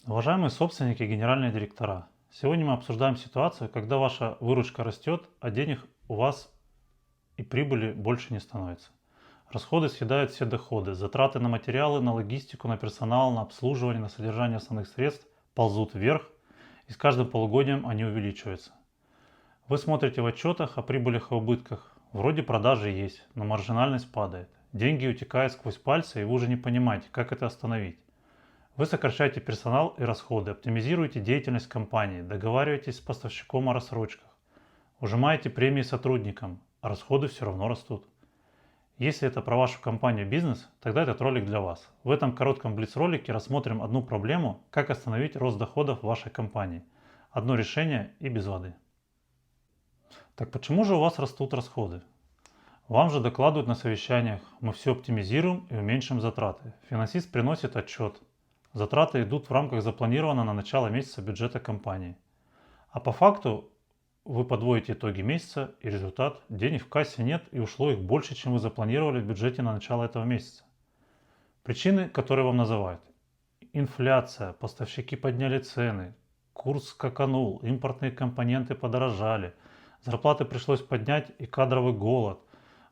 Уважаемые собственники и генеральные директора, сегодня мы обсуждаем ситуацию, когда ваша выручка растет, а денег у вас и прибыли больше не становится. Расходы съедают все доходы, затраты на материалы, на логистику, на персонал, на обслуживание, на содержание основных средств ползут вверх, и с каждым полугодием они увеличиваются. Вы смотрите в отчетах о прибылях и убытках. Вроде продажи есть, но маржинальность падает. Деньги утекают сквозь пальцы, и вы уже не понимаете, как это остановить. Вы сокращаете персонал и расходы, оптимизируете деятельность компании, договариваетесь с поставщиком о рассрочках, ужимаете премии сотрудникам, а расходы все равно растут. Если это про вашу компанию бизнес, тогда этот ролик для вас. В этом коротком блиц-ролике рассмотрим одну проблему, как остановить рост доходов в вашей компании. Одно решение и без воды. Так почему же у вас растут расходы? Вам же докладывают на совещаниях, мы все оптимизируем и уменьшим затраты. Финансист приносит отчет. Затраты идут в рамках запланированного на начало месяца бюджета компании. А по факту вы подводите итоги месяца и результат. Денег в кассе нет и ушло их больше, чем вы запланировали в бюджете на начало этого месяца. Причины, которые вам называют. Инфляция, поставщики подняли цены, курс скаканул, импортные компоненты подорожали, зарплаты пришлось поднять и кадровый голод,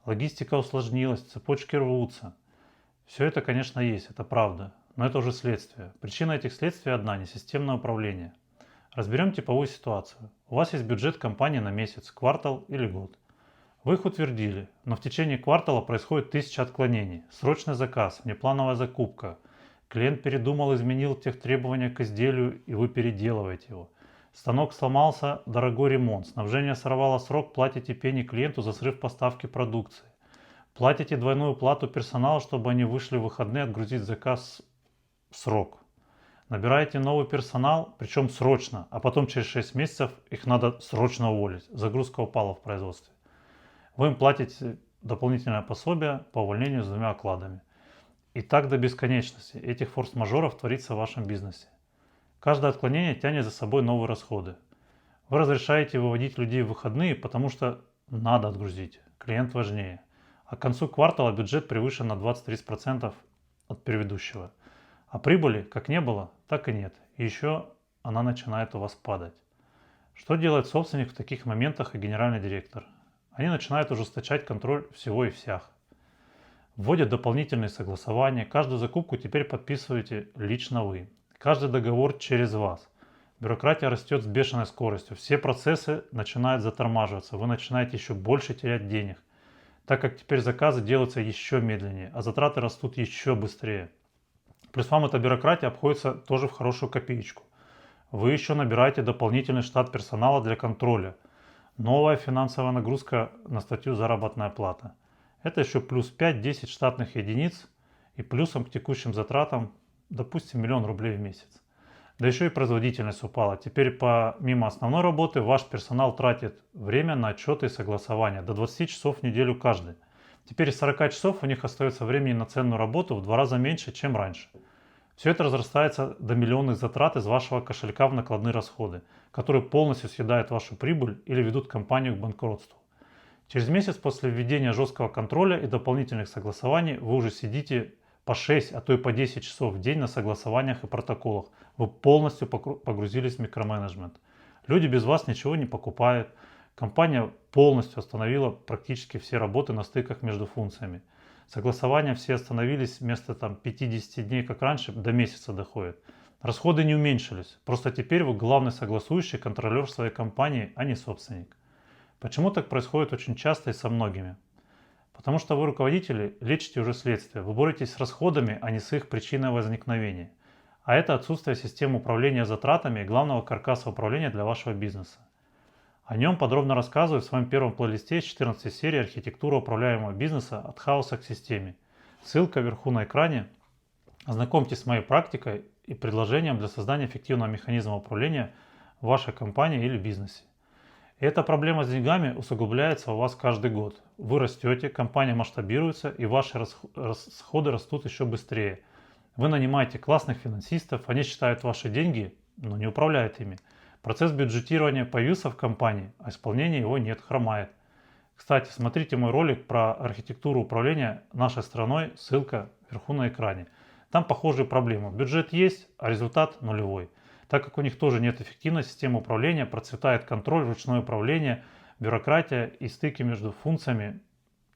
логистика усложнилась, цепочки рвутся. Все это, конечно, есть, это правда, но это уже следствие. Причина этих следствий одна – несистемное управление. Разберем типовую ситуацию. У вас есть бюджет компании на месяц, квартал или год. Вы их утвердили, но в течение квартала происходит 1000 отклонений, срочный заказ, внеплановая закупка. Клиент передумал, изменил тех требования к изделию, и вы переделываете его. Станок сломался, дорогой ремонт, снабжение сорвало срок, платите пени клиенту за срыв поставки продукции. Платите двойную плату персоналу, чтобы они вышли в выходные отгрузить заказ в срок. Набираете новый персонал, причем срочно, а потом через 6 месяцев их надо срочно уволить. Загрузка упала в производстве. Вы им платите дополнительное пособие по увольнению с 2 окладами. И так до бесконечности. Этих форс-мажоров творится в вашем бизнесе. Каждое отклонение тянет за собой новые расходы. Вы разрешаете выводить людей в выходные, потому что надо отгрузить. Клиент важнее. А к концу квартала бюджет превышен на 20-30% от предыдущего. А прибыли как не было, так и нет. И еще она начинает у вас падать. Что делает собственник в таких моментах и генеральный директор? Они начинают ужесточать контроль всего и всех. Вводят дополнительные согласования. Каждую закупку теперь подписываете лично вы. Каждый договор через вас. Бюрократия растет с бешеной скоростью. Все процессы начинают затормаживаться. Вы начинаете еще больше терять денег, так как теперь заказы делаются еще медленнее, а затраты растут еще быстрее. Плюс вам эта бюрократия обходится тоже в хорошую копеечку. Вы еще набираете дополнительный штат персонала для контроля. Новая финансовая нагрузка на статью заработная плата. Это еще плюс 5-10 штатных единиц и плюсом к текущим затратам, допустим, 1 000 000 рублей в месяц. Да еще и производительность упала. Теперь помимо основной работы ваш персонал тратит время на отчеты и согласования до 20 часов в неделю каждый. Теперь из 40 часов у них остается времени на ценную работу в 2 раза меньше, чем раньше. Все это разрастается до миллионных затрат из вашего кошелька в накладные расходы, которые полностью съедают вашу прибыль или ведут компанию к банкротству. Через месяц после введения жесткого контроля и дополнительных согласований вы уже сидите по 6, а то и по 10 часов в день на согласованиях и протоколах. Вы полностью погрузились в микроменеджмент. Люди без вас ничего не покупают. Компания полностью остановила практически все работы на стыках между функциями. Согласования все остановились, вместо 50 дней, как раньше, до месяца доходит. Расходы не уменьшились, просто теперь вы главный согласующий контролер своей компании, а не собственник. Почему так происходит очень часто и со многими? Потому что вы, руководители, лечите уже следствие, вы боретесь с расходами, а не с их причиной возникновения. А это отсутствие системы управления затратами и главного каркаса управления для вашего бизнеса. О нем подробно рассказываю в своем первом плейлисте из 14 серии «Архитектура управляемого бизнеса от хаоса к системе». Ссылка вверху на экране. Ознакомьтесь с моей практикой и предложением для создания эффективного механизма управления в вашей компании или бизнесе. И эта проблема с деньгами усугубляется у вас каждый год. Вы растете, компания масштабируется, и ваши расходы растут еще быстрее. Вы нанимаете классных финансистов, они считают ваши деньги, но не управляют ими. Процесс бюджетирования появился в компании, а исполнения его нет, хромает. Кстати, смотрите мой ролик про архитектуру управления нашей страной, ссылка вверху на экране. Там похожие проблемы. Бюджет есть, а результат нулевой. Так как у них тоже нет эффективной системы управления, процветает контроль, ручное управление, бюрократия и стыки между функциями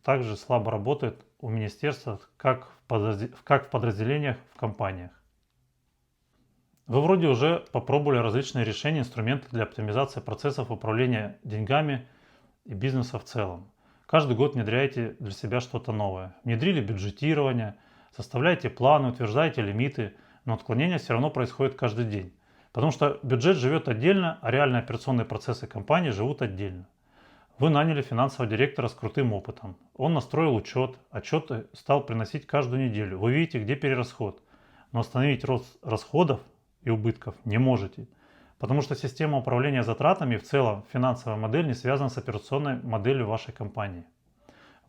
также слабо работают у министерства, как в подразделениях в компаниях. Вы вроде уже попробовали различные решения, инструменты для оптимизации процессов управления деньгами и бизнеса в целом. Каждый год внедряете для себя что-то новое. Внедрили бюджетирование, составляете планы, утверждаете лимиты, но отклонения все равно происходят каждый день. Потому что бюджет живет отдельно, а реальные операционные процессы компании живут отдельно. Вы наняли финансового директора с крутым опытом. Он настроил учет, отчеты стал приносить каждую неделю. Вы видите, где перерасход. Но остановить рост расходов и убытков не можете. Потому что система управления затратами и в целом финансовая модель не связана с операционной моделью вашей компании.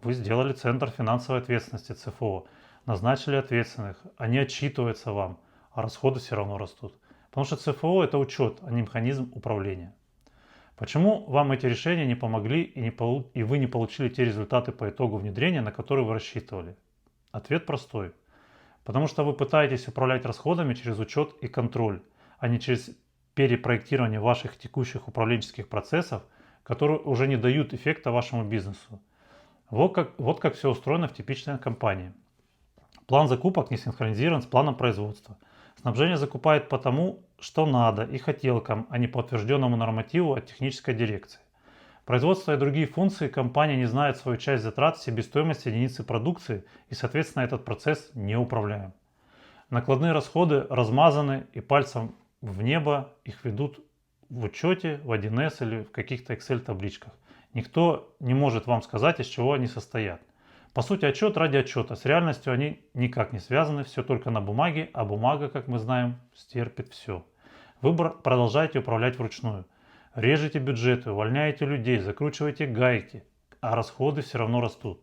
Вы сделали центр финансовой ответственности ЦФО, назначили ответственных, они отчитываются вам, а расходы все равно растут. Потому что ЦФО это учет, а не механизм управления. Почему вам эти решения не помогли и вы не получили те результаты по итогу внедрения, на которые вы рассчитывали? Ответ простой. Потому что вы пытаетесь управлять расходами через учет и контроль, а не через перепроектирование ваших текущих управленческих процессов, которые уже не дают эффекта вашему бизнесу. Вот как все устроено в типичной компании. План закупок не синхронизирован с планом производства. Снабжение закупает по тому, что надо и хотелкам, а не по утвержденному нормативу от технической дирекции. Производство и другие функции компания не знает свою часть затрат в себестоимости единицы продукции и, соответственно, этот процесс не управляем. Накладные расходы размазаны и пальцем в небо их ведут в учете, в 1С или в каких-то Excel-табличках. Никто не может вам сказать, из чего они состоят. По сути, отчет ради отчета. С реальностью они никак не связаны, все только на бумаге, а бумага, как мы знаем, стерпит все. Вы продолжаете управлять вручную. Режете бюджеты, увольняете людей, закручиваете гайки, а расходы все равно растут.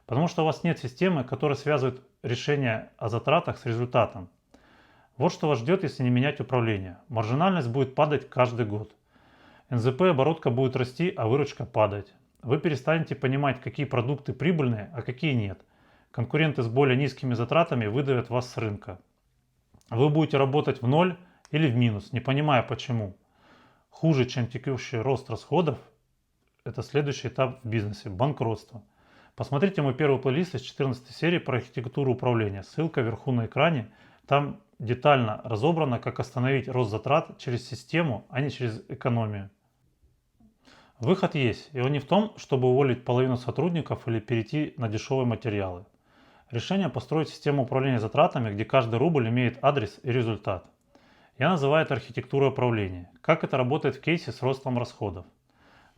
Потому что у вас нет системы, которая связывает решение о затратах с результатом. Вот что вас ждет, если не менять управление. Маржинальность будет падать каждый год. НЗП оборотка будет расти, а выручка падать. Вы перестанете понимать, какие продукты прибыльные, а какие нет. Конкуренты с более низкими затратами выдавят вас с рынка. Вы будете работать в ноль или в минус, не понимая почему. Хуже, чем текущий рост расходов, это следующий этап в бизнесе – банкротство. Посмотрите мой первый плейлист из 14 серии про архитектуру управления. Ссылка вверху на экране. Там детально разобрано, как остановить рост затрат через систему, а не через экономию. Выход есть, и он не в том, чтобы уволить половину сотрудников или перейти на дешевые материалы. Решение построить систему управления затратами, где каждый рубль имеет адрес и результат. Я называю это архитектурой управления. Как это работает в кейсе с ростом расходов?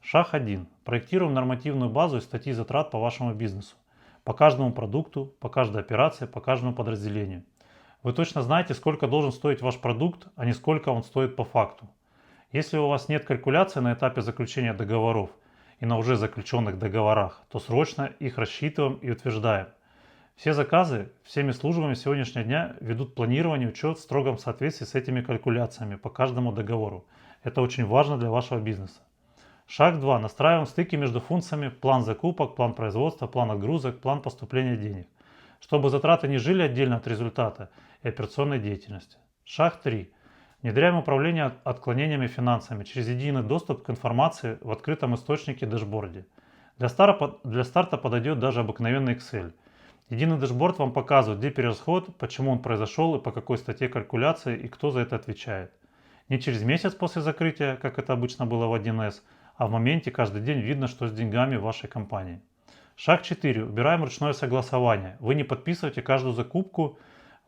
Шаг 1. Проектируем нормативную базу и статьи затрат по вашему бизнесу. По каждому продукту, по каждой операции, по каждому подразделению. Вы точно знаете, сколько должен стоить ваш продукт, а не сколько он стоит по факту. Если у вас нет калькуляции на этапе заключения договоров и на уже заключенных договорах, то срочно их рассчитываем и утверждаем. Все заказы всеми службами сегодняшнего дня ведут планирование, учет в строгом соответствии с этими калькуляциями по каждому договору. Это очень важно для вашего бизнеса. Шаг 2. Настраиваем стыки между функциями план закупок, план производства, план отгрузок, план поступления денег, чтобы затраты не жили отдельно от результата и операционной деятельности. Шаг 3. Внедряем управление отклонениями финансами через единый доступ к информации в открытом источнике дэшборде. Для старта подойдет даже обыкновенный Excel. Единый дэшборд вам показывает, где перерасход, почему он произошел и по какой статье калькуляции и кто за это отвечает. Не через месяц после закрытия, как это обычно было в 1С, а в моменте каждый день видно, что с деньгами в вашей компании. Шаг 4. Убираем ручное согласование. Вы не подписываете каждую закупку,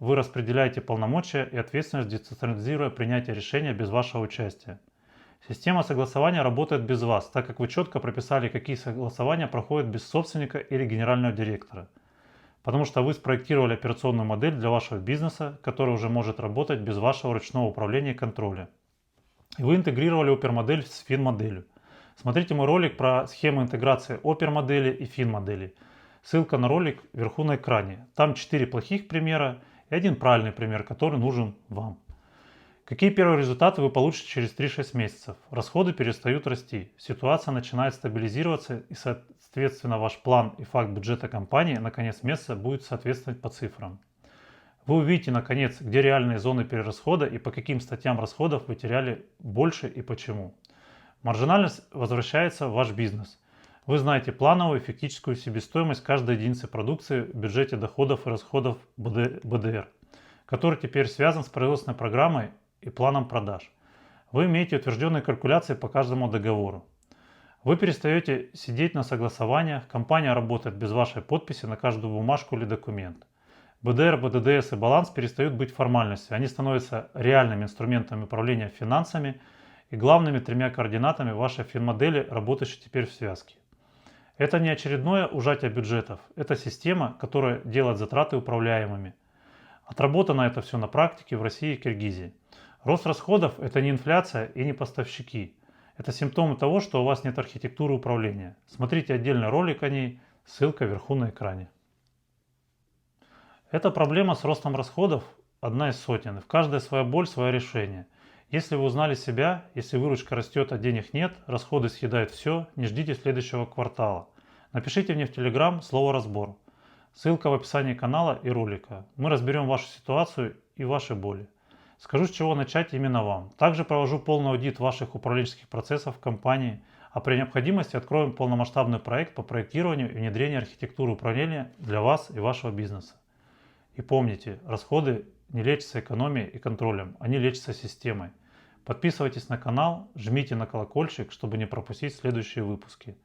вы распределяете полномочия и ответственность, децентрализируя принятие решения без вашего участия. Система согласования работает без вас, так как вы четко прописали, какие согласования проходят без собственника или генерального директора. Потому что вы спроектировали операционную модель для вашего бизнеса, которая уже может работать без вашего ручного управления и контроля. И вы интегрировали опермодель с фин-моделью. Смотрите мой ролик про схему интеграции опермодели и фин-модели. Ссылка на ролик вверху на экране. Там 4 плохих примера и один правильный пример, который нужен вам. Какие первые результаты вы получите через 3-6 месяцев? Расходы перестают расти, ситуация начинает стабилизироваться и, соответственно, ваш план и факт бюджета компании на конец месяца будет соответствовать по цифрам. Вы увидите, наконец, где реальные зоны перерасхода и по каким статьям расходов вы теряли больше и почему. Маржинальность возвращается в ваш бизнес. Вы знаете плановую и фактическую себестоимость каждой единицы продукции в бюджете доходов и расходов БДР, который теперь связан с производственной программой и планом продаж. Вы имеете утвержденные калькуляции по каждому договору. Вы перестаете сидеть на согласованиях, компания работает без вашей подписи на каждую бумажку или документ. БДР, БДДС и баланс перестают быть формальностью, они становятся реальными инструментами управления финансами и главными тремя координатами вашей финмодели, работающей теперь в связке. Это не очередное ужатие бюджетов, это система, которая делает затраты управляемыми. Отработано это все на практике в России и Киргизии. Рост расходов – это не инфляция и не поставщики. Это симптомы того, что у вас нет архитектуры управления. Смотрите отдельный ролик о ней, ссылка вверху на экране. Эта проблема с ростом расходов одна из сотен. В каждой своя боль, свое решение. Если вы узнали себя, если выручка растет, а денег нет, расходы съедают все, не ждите следующего квартала. Напишите мне в Telegram слово «разбор». Ссылка в описании канала и ролика. Мы разберем вашу ситуацию и ваши боли. Скажу, с чего начать именно вам. Также провожу полный аудит ваших управленческих процессов в компании, а при необходимости откроем полномасштабный проект по проектированию и внедрению архитектуры управления для вас и вашего бизнеса. И помните, расходы не лечатся экономией и контролем, они лечатся системой. Подписывайтесь на канал, жмите на колокольчик, чтобы не пропустить следующие выпуски.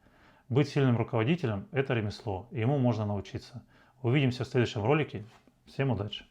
Быть сильным руководителем – это ремесло, и ему можно научиться. Увидимся в следующем ролике. Всем удачи!